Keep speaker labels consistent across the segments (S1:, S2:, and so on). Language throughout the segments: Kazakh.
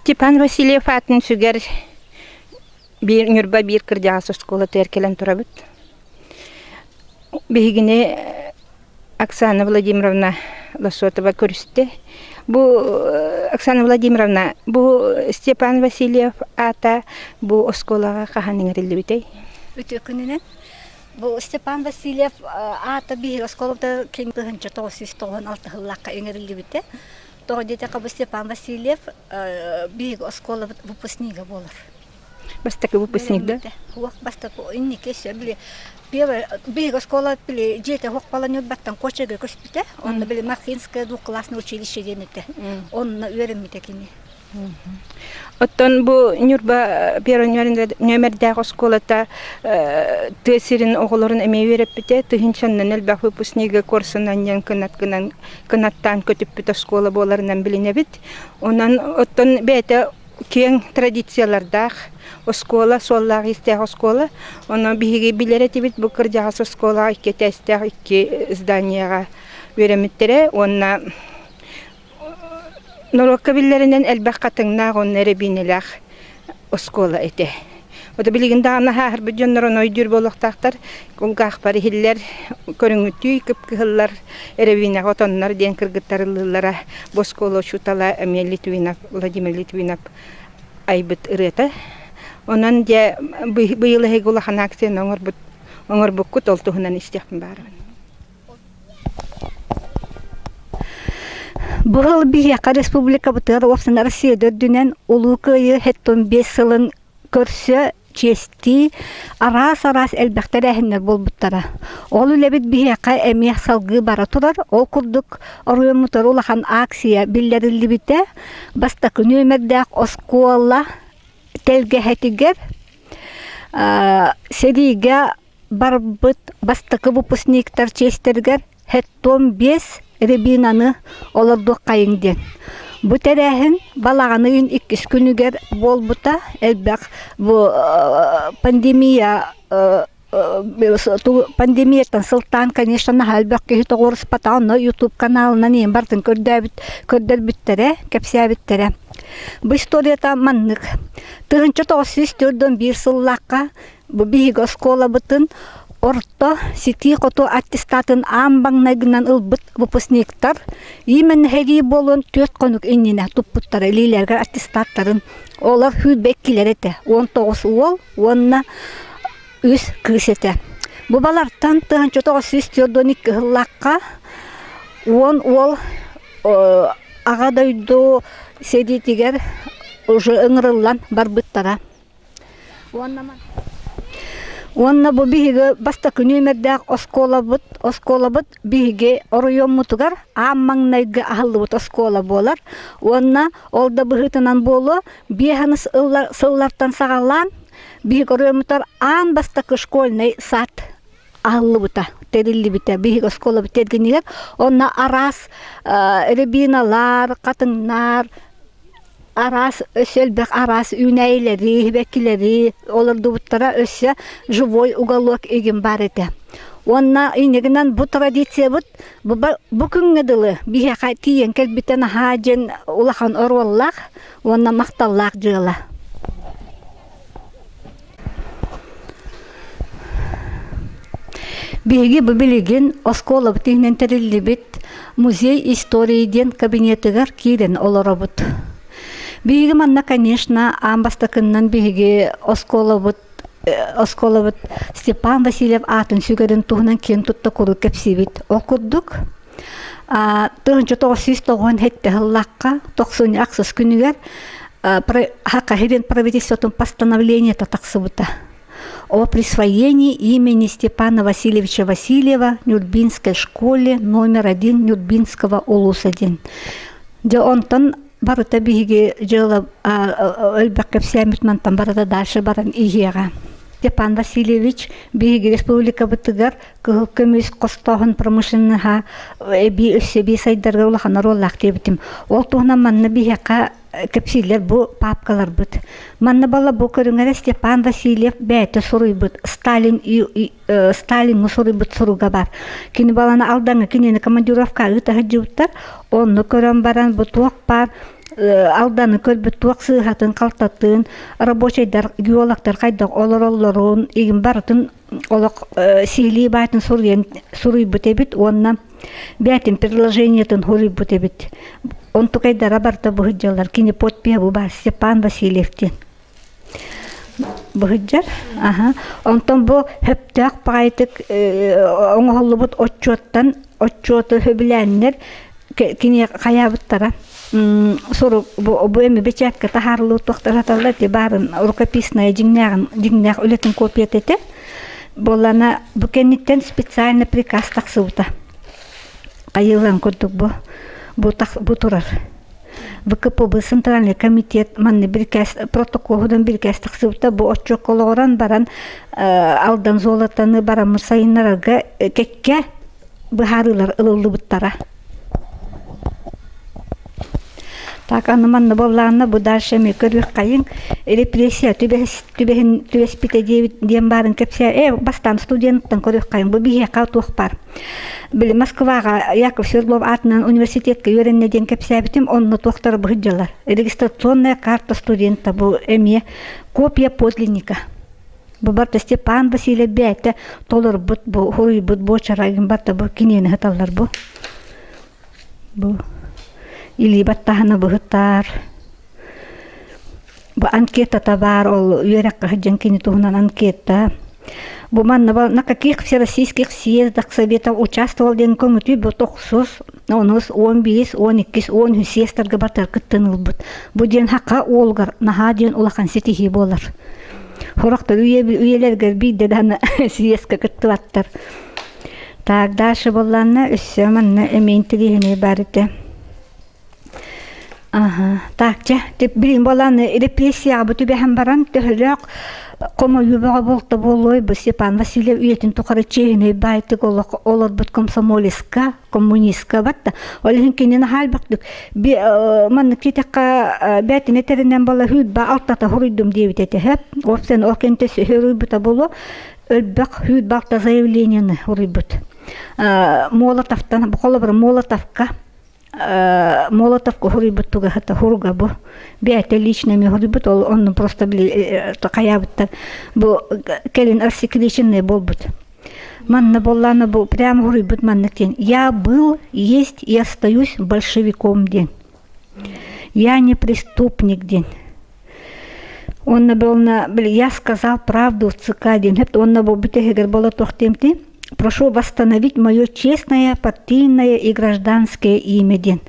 S1: Степан Васильев атын сүгер bir нюрба bir кырдягас школа теркелен турабыт. Бигине Оксана Владимировна Лосотова көрсетті. Бұл Оксана Владимировна, бұл Степан Васильев ата бұл осколаға қағаның әрілді бітей?
S2: Өте күнінен. Бұл Степан Васильев ата бейі осколыпты кең 1996 жыллаққа еңірілді біті. Тоғы детеқа бұл Степан Васильев бейі осколы выпускнигі болыр.
S1: Бастакы выпускник, да?
S2: Бастакы инне кесі біле. Бейгі школа біле жете хоқпалан өтбаттан қочеге көспіті. Онны біле Махинское двухклассное училище денеті. Онны өрімметі кене.
S1: Оттон бұл Нюрба первый нөмірдегі школата тесерін оғыларын әмей өріп біте. Түхіншаннан әлбәқ выпускнигі корсынан кынаттан көтіп біті школа боларынан біліне біт. Онан оттон бәйті кең традициялардақ оскола, соллағы істегі оскола. Оны бігі білер әтебет бұл кірдіғас оскола үкі тәстегі үкі зданияға өреметтері. Онына Нұрокка білерінен әлбәқ қатыңнағы оны әребейнеләқ оскола әте. Ода білігінде ана хағыр бүджонларын ойдыр болуқтақтар, қолғақ бары хиллер көріңітүй күпкіғылар әребейнеға отонлар ден кіргіттарылылара боскола шутала әме Литвинап, Владимир Литвинап айбыт ұрыты. Онан де бұйылы хейгулахан акцияны оңыр бұққыт олтуғынан істеқпін барын.
S2: Бұл бияқа республика бұтыр опсын Россияда дүнен ұлы көйі 5 сылын көрсі чести арас әлбәқтер әхіннер бол бұттара. Ол үләбіт бияқа әмеяқ салғы бара тұрар. Ол күрдік орыйын мұтыр олақан акция білдерілі біті. Бастақы нөмірдәқ оскуалла тәлге әтігер сериге барбыт бастақы выпускниктар честергер 5 ребинаны олардық қайыңден. Бұт әрәхін балағанығын 2 күнігер бол бұта әлбәқ пандемияттан сылтан, конечно, әлбәқ кейті ғорыс патауына YouTube каналынан ең бартын көрдер біттері, кәпсия біттері. Бұл историята маннық. 1941 сыллаққа бұл бейгі оскола бұтын орто сети қото аттестатын амбаңнайгынан ұлбыт выпускниктар имен хәри болын 4 қонық инніне тұппыттары лейлерге аттестаттарын олар хүлбеккілер еті 19 ол, онына үз кірсеті. Бұл баларттан 1942 ғыллаққа 10 ол ағадайду седетігер ұжы ұңырылан барбыттара. Онна бу биһиге бастакы нөмердәк оскола бут биһиге оройон мутугар аммаңнайга ахыллыбыт оскола болар. Онна олда быһытынан болу биһаныс сыллартан сагалан биһиге оройон мутар ан бастакы школьный сад ахыллыбыта териллибите биһиге оскола битергенигер. Онна арас ребиналар, катыңнар арас өсөлбек арас үнәйлери, бекилери, оларды буттара өсө живой уголок еген бар еті. Онна инегінен бұ традиция бұд, бұ күнгеділі бияқа тиен кәлбітен хажен улахан орваллақ, онна мақталлақ жылы. Биги бұ білеген оскола бұтығынан тәрілі біт музей историйден кабинетігер кейден олары бұд. Биги манна, конечно, амбастакыннан биги оскола бұд Степан Васильев атын сүгерін туғынан кен тұтта құру кәпсебет оқырдық. 1909 хетті ғыллаққа 90 ақсыз күнігер хаққа хеден правительствотын постановление тақсы бұта. О присвоении имени Степана Васильевича Васильева Нюрбинской школе номер 1 Нюрбинского улус-1. Де онтан барыта биге жылы өлбәк кәпсәмітмантан барыта дальше баран игеға. Степан Васильевич биге республика бұтығар көміз қостағын промышленныға би өссебе сайдарға олағанар олақ дебітім. Ол туғынан манны бигеға кәпсейлер бұл папкалар бұд. Манны бала бұл көріңері Степан Васильев бәйті сұрый бұд. Сталин сұрый бұд сұрыға бар. Кені баланы алдаңы кенені командировка ұтығы жүптар, оны көрін баран бұд оқ бар. алданы көрбүт туак сыыхатын калтатын рабочийдар геологтар кайдак олороллорун игин барытын олок сихли байтын суруйбут эбит онна бятин предложениятын хуруйбут эбит онту кайдара барта быһыджалар кини подпия бу бар Степан Васильевтен быһыджар онтон бу хөптөк пайтык оңоллубут отчоты хөбүләннер кини каябыттара суру бу эми бечатка тахарлуу тохтараталар ти барын рукописная жиңнягын үлетин копия тете болана бу кенниттен специальный приказ таксыбыта кайылган көрдүк бу турар ВКПБ Центральный комитет манны биркес протоколдан биркес таксыбыта бу отчокологоран баран алдан золотаны барамы сайыннарга кекке быхарылар ылылыбыттара. Так аныманны болланна бу дальше ми көрүк кайын репрессия түбеспите дем барын кепсе бастан студенттен көрүк кайын бу бие катук бар. Били Москвага Яков Свердлов атынан университетке үйреннеден кепсе битим онны токтор быжалар. Регистрационная карта студента бу эме копия подлинника. Бу барта Степан Васильев бәте толор бут бу хуй бут бочарагын барта бу кинени хаталар бу. Или баттахана быһыттар. Бу анкета табар ол үйрәк хаҗан кини туһунан анкета. Бу манна на каких всероссийских съездах Советов участвовал ден комитет бу 9, 10, 11, 12, 10 съездтарга баттар кыттынылбыт. Бу ден хака олгар наха ден улахан сетихи болар. Хорактар үйелерге бидден съездка кыттылаттар. Так дальше болланна өссө манна эментилихине барыты. Так, тип билин боланы репрессия бу түбәһәм баран төһлөк комо юбага болта болой бу Степан Васильев үетин тукары чегине байтык олор бут комсомолистка, коммунистка батта. Олин кинен халбактык. Би манны китекка бәтине теренен бала хүд ба алтата хурыдым дебит эте хеп. Опсен окенте сөхөрү бута боло өлбәк хүд бакта заявлениены хурыбыт. Молотовтан буколы бир Молотовка Молотовку хурибыт туга хата хурга бу бәте личными хурибыт он просто били каябыттар бу келин арсекличенный болбут манна болланы бу прям хурибыт манныктен я был, есть и остаюсь большевиком ден. Я не преступник ден. Он был я сказал правду в ЦК ден. Он был битегер было тохтемти. Прошу восстановить мое честное партийное и гражданское имя ден.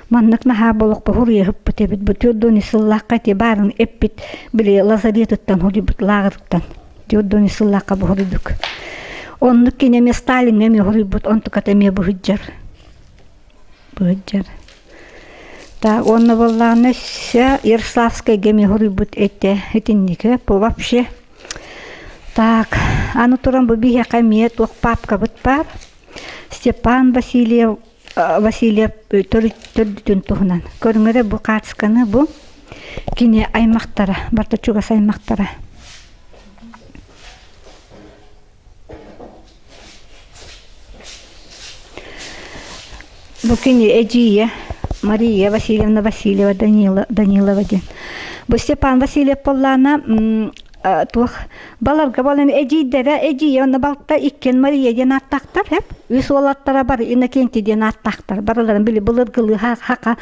S2: Маннак наха болок похури хыппетебит бутёддони сыллакка те барын эппит били лазареттан хурибит лагыртан. Тёддони сыллакка бухуридук. Он кинеме Сталин неме хурибит он тукатеме бухыджар. Так он болланы ся Ярославская геме хурибит этиннике по вообще. Так, аны туран бу бихе камет ок папка бут бар. Степан Васильев төрдүтүн туһунан. Көрүңөрө бу катысканы бу кине аймактара, барта чугас аймактара. Бу кине эжие Мария Васильевна Васильева Данилова ден. Бу Степан Васильев поллана тух баларга балан эжидере онна балта иккен Мария ден аттактар хеп үс олаттара бар инакенти ден аттактар бараларын били былыргылы хака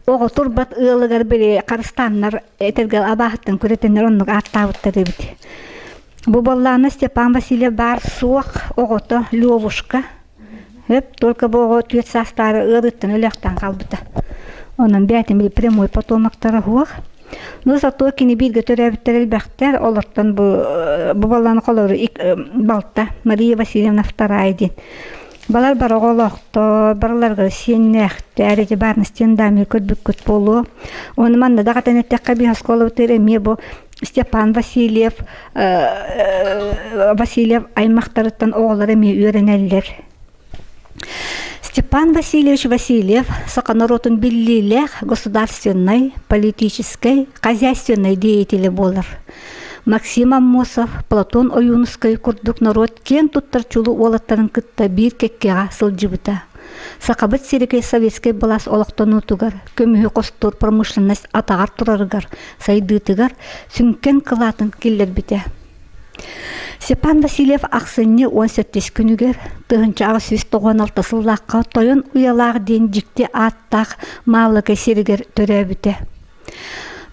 S2: ого турбат ылыгар били карстаннар этергел абахтын күретенер оннук аттабыттар дебит. Бу балланы Степан Васильев бар суак огото Левушка хеп только бу ого түет састары ырыттын өлөктан калбыта. Онан бәтин били прямой потомактары хуак. Ну зато кини бирге төрөбүттер элбактер олорттон бу баланы колору балта Мария Васильевна вторая ден. Балар бар оголокто барларга сеннехте эрети барны стендами көтбүккөт болу. Оны манна дагатан эттекка би школа тереме бу Степан Васильев аймактарыттан оголор эме үйрөнелер. Степан Васильевич Васильев саканаротун биллилех государственной, политической, хозяйственной деятели болар. Максим Аммосов, Платон Оюнский курдук народ кен туттарчулу олаттарын кытта бир кеккега сылжыбыта. Сақабыт сирекей советский балас олықтанутугар, көмігі қостур промышленность атағар тұрарыгар, сайдытыгар, сүнкен кылатын келер біте. Степан Васильев ақсынне 17 күнігер, тұғынча 1996 сыллаққа тойын ұялағы ден жікте аттақ малығы серігер төрі біте.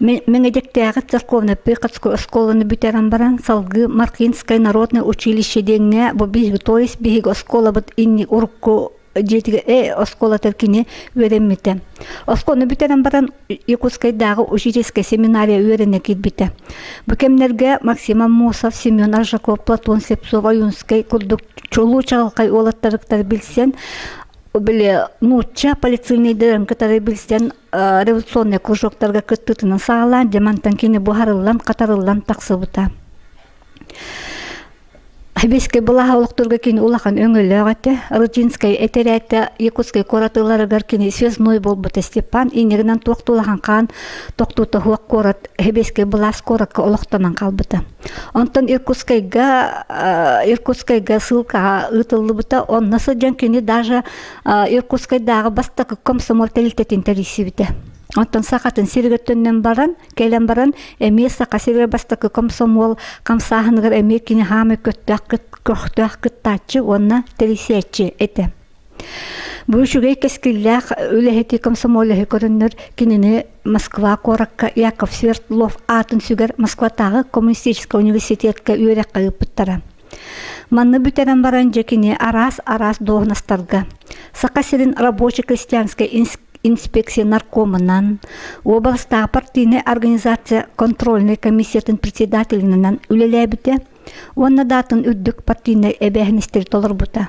S2: Менгедектегі церковный приходской школаны бүтеран баран салгы Маркинское народное училище денге бу биги, то есть биги школа бут инни урку жетиге школа теркине өреммите. Школаны бүтеран баран Якутскайдагы учительская семинария өрене китбите. Букемнерге Максим Амосов, Семен Аржаков, Платон Сепцов, Аюнский курдук чолу чалкай олаттарыктар билсен, Были нуча полицейный дерем, который билсен революционный кружоктарга кыттытынан саалан, демантан кини бухарылан, катарылан таксыбыта. Хабеске булаха улуктурга кини улахан өңөлөгөтө, Рудинская этерәтә Якутская коратыларыгар кини связной болбыта Степан, инегинен токтулахан кан, токтута хуак корат, Хабеске булас коратка улуктанан калбыта. Онтон Иркутскайга ссылка ытылыбыта, он насыджан кини даже Иркутскайдагы бастакы комсомол телитетин тарисибите. Онтон сақатын сиргеттеннен баран, келен баран, эме сақа сирге бастакы комсомол камсахыныгар эме кини хамы көттөк кыттачы, онна тарисиячы эте. Бүйшүгей кескиллях үлэхети комсомолы көріннөр кинини Москва коракка Яков Свердлов атын сүгер Москватағы коммунистический университетка үйрекка ыпыттара. Манны бүтерен баран жекини арас доғнастарга. Сақасирин рабочий крестьянской инспекция наркомынан, областағы партийная организация контрольной комиссиятын председателінен үлелебіте, онна датын үддік партийный әбәхіністер толыр бұта.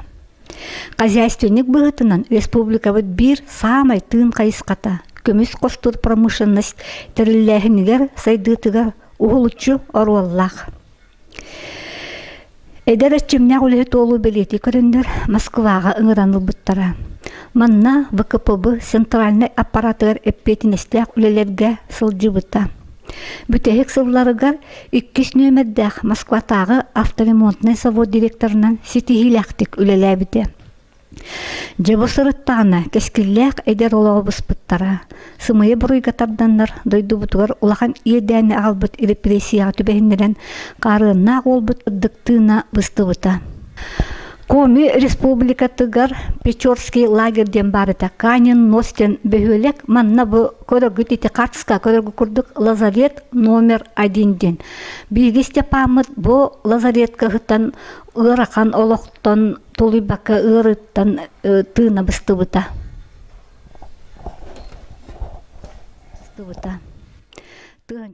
S2: Хозяйственник быгытынан республика бир самай тын кайыската, көміс костур промышленность тірілләхінігер сайдытыгар уғылычу оруаллах. Эдер әтчімне үлі толу білеті көріндер Москваға ыңыраныл бұттара. Манна ВКПБ центральный аппаратыгар эппетінестек үлелерге сылжы бұта. Бүтәхек сылларыгар 2 нөмірдәк Москватағы авторемонтный завод директорынан сетихиләқтік үлеләбіде. Жабы сырыттағына кәскілләк әдер олағы бұспыттара. Сымайы бұруйға тарданнар дойды бұтығар улахан едәні албыт репрессияға түбәхіндерін қарығына қолбыт ұддықтығына бұсты бұта. Коми республикатыгар Печорский лагерден барыта Канин, Ностен, Бехөлек, манна бұ көрігітеті қартысқа көрігі күрдік лазарет номер 1-ден. Биги Степамыд бұ лазаретка ғыттан ұрақан олықтан толыбака ұрыттан тыына бұсты бұта.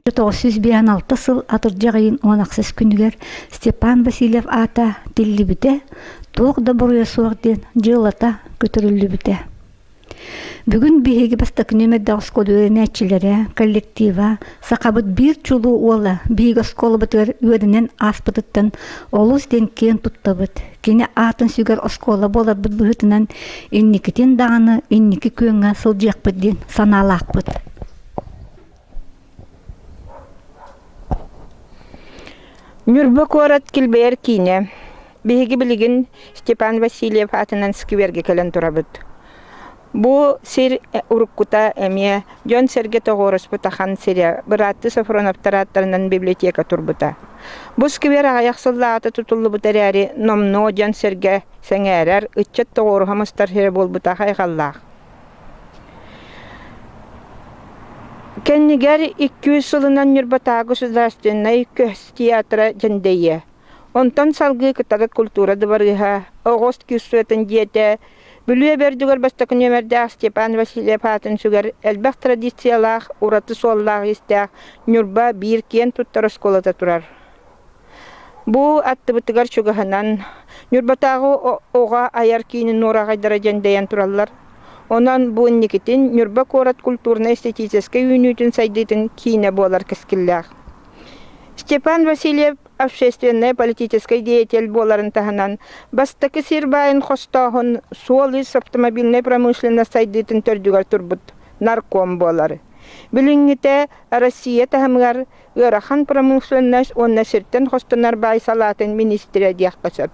S2: Чотоғы 996 сыл атыр жағайын 16 күнігер Степан Васильев ата тілі біте, тоғда бұруя суағден жылата көтірілі біте. Бүгін бейгі бастық нөмірді осколы өрінәтчілері, коллектива, сақабыт бір чулу олы бейгі осколы бұтыр өрінен аспыдыттан олыз ден кен тұттабыт. Кені атын сүгер осколы болар бұт бұғытынан инникітен дағаны, инники көңі сылжақ бұдден саналақ бұд.
S1: Нюрбы корат килбер кине. Беги билигин Степан Васильев атынан скверге келен турабыт. Бу сир уруккута эме жон серге тогорос бутахан сире быратты Сафроновтараттарынан библиотека турбута. Бу сквер аяқсыллааты тутуллы бутарари номно жон серге сеңерер ытчет тогору хамастар хере болбута хайгаллах. Кеннигер 200 сылынан Нюрбатаа государственной театра жандайе. Онтон салгы кытагы культура дыбарыха, оғост күсуэтін диете, бүлуе бердігер бастық нөмірдәқ Степан Васильев атын сүгер әлбәқ традициялақ, ураты соллақ істәқ Нюрба бір кен туттар осколата турар. Бу атты бұтыгар чуғахынан Нюрбатағы оға аяр кейінің орағайдара жандайын туралар. Онан бу никитин Нюрба корат культурно-эстетический юнитин сайдытын кейіне болар кескілләқ. Степан Васильев общественный политический деятель боларын таханан бастакы сирбайын хостағын солыс автомобильный промышленность сайдытын төрдігар турбут нарком болары. Билингите Россия тахамгар ырахан промышленность онна сиртен хостонар бай салатын министрия дияқ қасап.